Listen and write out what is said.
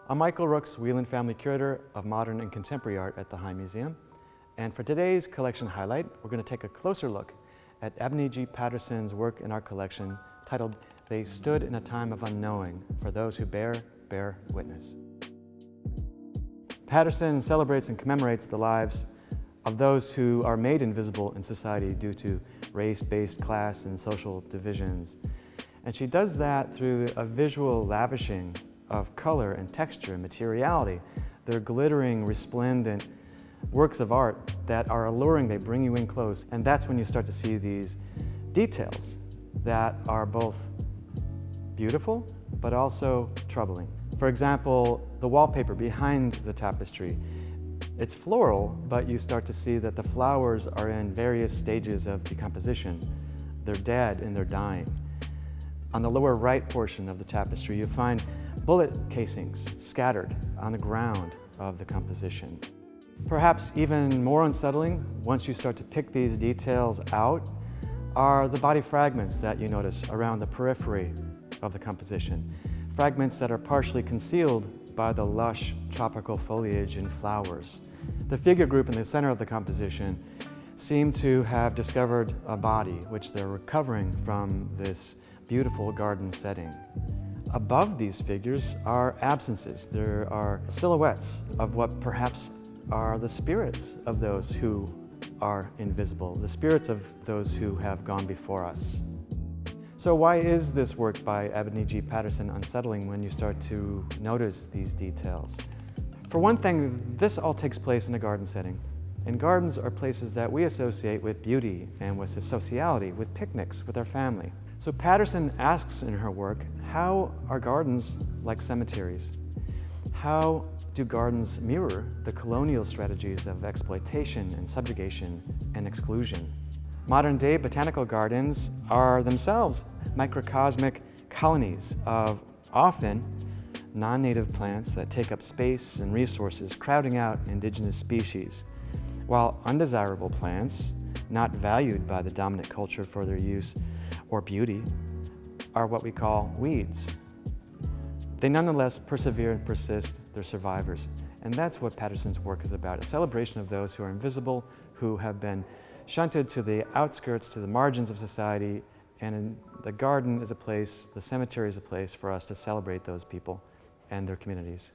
I'm Michael Rooks, Wieland Family Curator of Modern and Contemporary Art at the High Museum. And for today's collection highlight, we're going to take a closer look at Ebony G. Patterson's work in our collection titled, "They Stood in a Time of Unknowing for Those Who Bear Witness." Patterson celebrates and commemorates the lives of those who are made invisible in society due to race-based class and social divisions. And she does that through a visual lavishing of color and texture and materiality. They're glittering, resplendent works of art that are alluring. They bring you in close. And that's when you start to see these details that are both beautiful, but also troubling. For example, the wallpaper behind the tapestry. It's floral, but you start to see that the flowers are in various stages of decomposition. They're dead and they're dying. On the lower right portion of the tapestry, you find bullet casings scattered on the ground of the composition. Perhaps even more unsettling, once you start to pick these details out, are the body fragments that you notice around the periphery of the composition. Fragments that are partially concealed by the lush tropical foliage and flowers. The figure group in the center of the composition seem to have discovered a body, which they're recovering from this beautiful garden setting. Above these figures are absences. There are silhouettes of what perhaps are the spirits of those who are invisible, the spirits of those who have gone before us. So why is this work by Ebony G. Patterson unsettling when you start to notice these details? For one thing, this all takes place in a garden setting. And gardens are places that we associate with beauty and with sociality, with picnics, with our family. So Patterson asks in her work, how are gardens like cemeteries? How do gardens mirror the colonial strategies of exploitation and subjugation and exclusion? Modern-day botanical gardens are themselves microcosmic colonies of often non-native plants that take up space and resources, crowding out indigenous species, while undesirable plants, not valued by the dominant culture for their use or beauty, are what we call weeds. They nonetheless persevere and persist, they're survivors. And that's what Patterson's work is about, a celebration of those who are invisible, who have been shunted to the outskirts, to the margins of society, and the garden is a place, the cemetery is a place for us to celebrate those people and their communities.